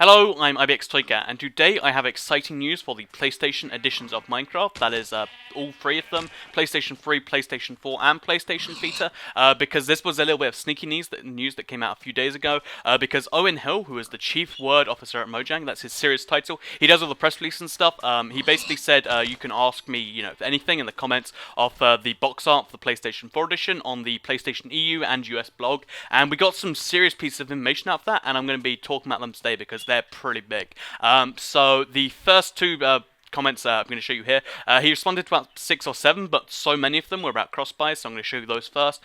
Hello, I'm IBX Toycat, and today I have exciting news for the PlayStation editions of Minecraft. That is, all three of them, PlayStation 3, PlayStation 4, and PlayStation Vita, because this was a little bit of sneaky news that came out a few days ago, because Owen Hill, who is the Chief Word Officer at Mojang, that's his serious title, he does all the press release and stuff. He basically said, you can ask me, anything in the comments of the box art for the PlayStation 4 edition on the PlayStation EU and US blog, and we got some serious pieces of information out of that, and I'm going to be talking about them today because they're pretty big. So the first two comments I'm going to show you here. He responded to about 6 or 7, but so many of them were about cross-buy, so I'm going to show you those first.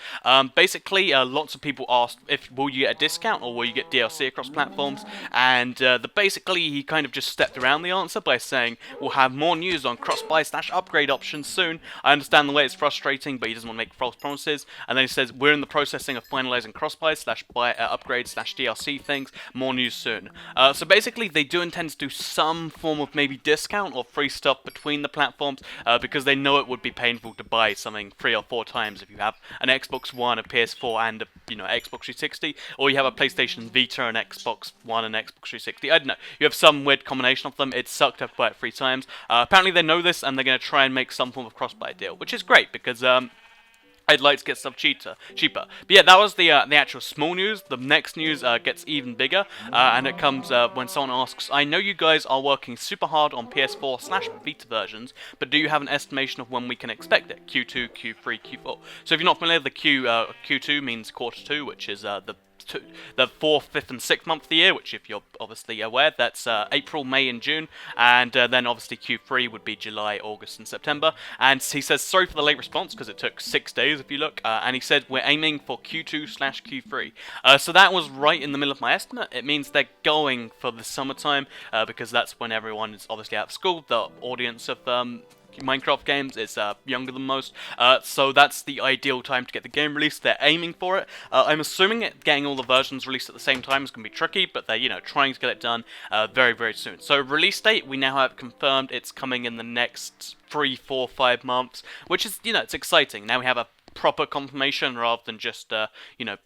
Basically, lots of people asked if will you get a discount or will you get DLC across platforms, and basically he kind of just stepped around the answer by saying we'll have more news on cross-buy/upgrade options soon. I understand the way it's frustrating, but he doesn't want to make false promises. And then he says we're in the processing of finalizing cross-buy/upgrade/DLC things. More news soon. So basically, they do intend to do some form of maybe discount or free stuff between the platforms, because they know it would be painful to buy something 3 or 4 times if you have an Xbox One, a PS4, and a Xbox 360, or you have a PlayStation Vita, an Xbox One, and Xbox 360. I don't know. You have some weird combination of them. It's sucked up to buy it 3 times. Apparently they know this, and they're going to try and make some form of cross-buy deal, which is great because I'd like to get stuff cheaper. But yeah, that was the actual small news. The next news gets even bigger, and it comes when someone asks, I know you guys are working super hard on PS4/Vita versions, but do you have an estimation of when we can expect it? Q2, Q3, Q4. So if you're not familiar, the Q2 means quarter 2, which is the 4th, 5th, and 6th month of the year, which if you're obviously aware, that's April, May, and June, and then obviously Q3 would be July, August, and September. And he says, sorry for the late response, because it took 6 days if you look, and he said, we're aiming for Q2/Q3. So that was right in the middle of my estimate. It means they're going for the summertime, because that's when everyone is obviously out of school. The audience of Minecraft games is younger than most, so that's the ideal time to get the game released. They're aiming for it. I'm assuming getting all the versions released at the same time is going to be tricky, but they're trying to get it done very, very soon. So release date, we now have confirmed it's coming in the next 3, 4, 5 months, which is, it's exciting. Now we have a proper confirmation rather than just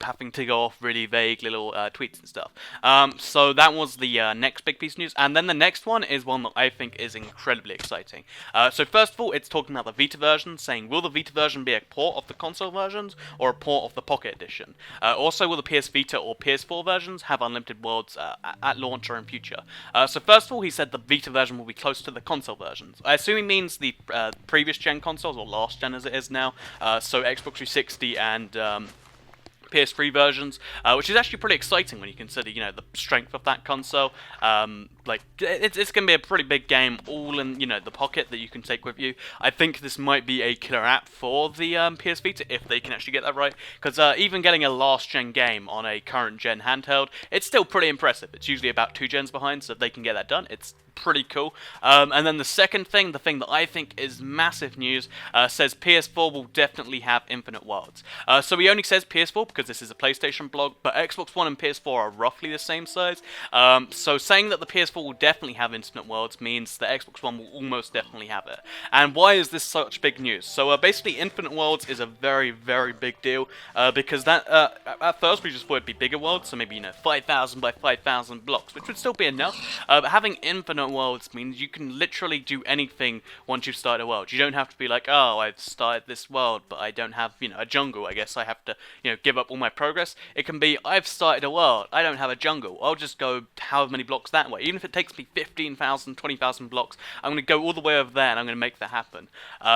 having to go off really vague little tweets and stuff. So that was the next big piece of news, and then the next one is one that I think is incredibly exciting. So first of all, it's talking about the Vita version, saying will the Vita version be a port of the console versions or a port of the Pocket Edition? Also, will the PS Vita or PS4 versions have unlimited worlds at launch or in future? So first of all, he said the Vita version will be close to the console versions. I assume he means the previous gen consoles, or last gen as it is now. So Xbox 360 and PS3 versions, which is actually pretty exciting when you consider, the strength of that console. It's going to be a pretty big game, all in, the pocket that you can take with you. I think this might be a killer app for the PS Vita, if they can actually get that right, because even getting a last-gen game on a current-gen handheld, it's still pretty impressive. It's usually about 2 gens behind, so if they can get that done, it's pretty cool. And then the second thing, the thing that I think is massive news, says PS4 will definitely have infinite worlds. So he only says PS4 because this is a PlayStation blog, but Xbox One and PS4 are roughly the same size. So saying that the PS4 will definitely have infinite worlds means that Xbox One will almost definitely have it. And why is this such big news? So basically, infinite worlds is a very, very big deal, because that at first we just thought it'd be bigger worlds, so maybe 5,000 by 5,000 blocks, which would still be enough. But having infinite worlds means you can literally do anything once you've started a world. You don't have to be like, oh, I've started this world, but I don't have, a jungle. I guess I have to, give up all my progress. It can be, I've started a world. I don't have a jungle. I'll just go however many blocks that way. Even if it takes me 15,000, 20,000 blocks, I'm going to go all the way over there and I'm going to make that happen.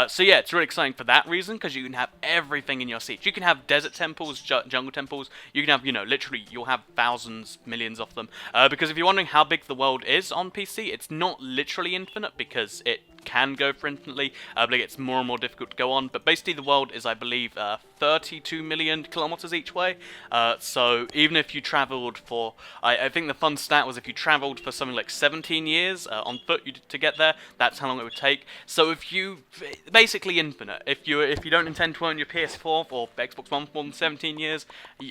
So yeah, it's really exciting for that reason, because you can have everything in your seats. You can have desert temples, jungle temples. You can have, literally, you'll have thousands, millions of them. Because if you're wondering how big the world is on PC, it's not literally infinite because it can go for infinitely, but it gets more and more difficult to go on. But basically the world is, I believe, 32 million kilometers each way. So even if you traveled for, I think the fun stat was if you traveled for something like 17 years on foot to get there, that's how long it would take. So if you, basically infinite. If you don't intend to own your PS4 or Xbox One for more than 17 years,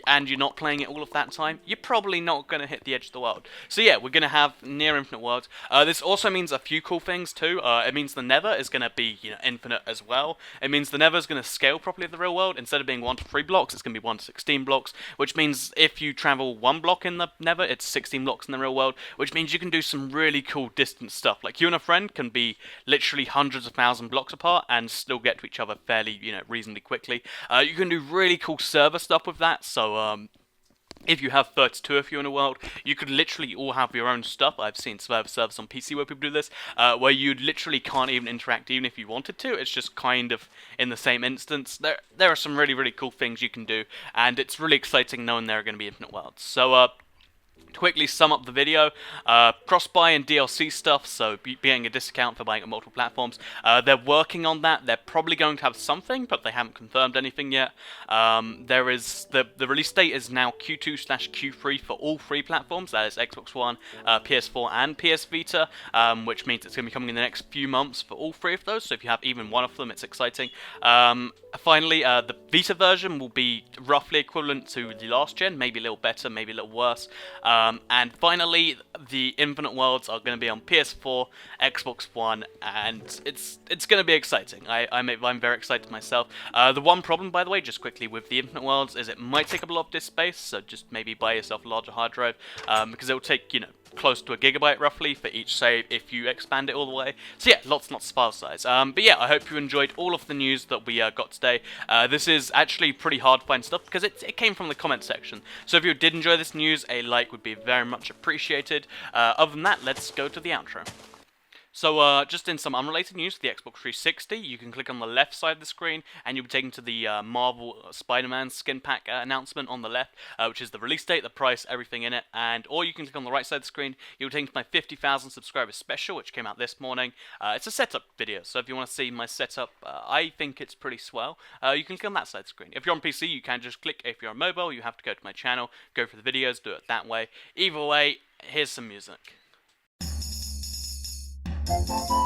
and you're not playing it all of that time, you're probably not going to hit the edge of the world. So yeah, we're going to have near infinite worlds. This also means a few cool things too. It means means the Nether is going to be, infinite as well. It means the Nether is going to scale properly in the real world. Instead of being 1 to 3 blocks, it's going to be 1 to 16 blocks, which means if you travel 1 block in the Nether, it's 16 blocks in the real world, which means you can do some really cool distant stuff. Like, you and a friend can be literally hundreds of thousand blocks apart and still get to each other fairly, reasonably quickly. You can do really cool server stuff with that, so, if you have 32 of you in a world, you could literally all have your own stuff. I've seen servers on PC where people do this, where you literally can't even interact even if you wanted to. It's just kind of in the same instance. There are some really, really cool things you can do, and it's really exciting knowing there are going to be infinite worlds. So, to quickly sum up the video, cross-buy and DLC stuff, so getting a discount for buying on multiple platforms. They're working on that. They're probably going to have something, but they haven't confirmed anything yet. There is the release date is now Q2/Q3 for all 3 platforms. That is Xbox One, PS4, and PS Vita, which means it's going to be coming in the next few months for all 3 of those. So if you have even one of them, it's exciting. Finally, the Vita version will be roughly equivalent to the last gen, maybe a little better, maybe a little worse. And finally, the Infinite Worlds are going to be on PS4, Xbox One, and it's going to be exciting. I'm very excited myself. The one problem, by the way, just quickly with the Infinite Worlds, is it might take up a lot of disk space, so just maybe buy yourself a larger hard drive, because it will take, close to 1 gigabyte roughly for each save if you expand it all the way. So yeah, lots of file size. But yeah, I hope you enjoyed all of the news that we got today. This is actually pretty hard to find stuff because it came from the comment section. So if you did enjoy this news, a like would be very much appreciated. Other than that, let's go to the outro. So, just in some unrelated news for the Xbox 360, you can click on the left side of the screen, and you'll be taken to the Marvel Spider-Man skin pack announcement on the left, which is the release date, the price, everything in it, or you can click on the right side of the screen, you'll be taken to my 50,000 subscribers special, which came out this morning. It's a setup video, so if you want to see my setup, I think it's pretty swell, you can click on that side of the screen. If you're on PC, you can just click. If you're on mobile, you have to go to my channel, go for the videos, do it that way. Either way, here's some music. Thank you.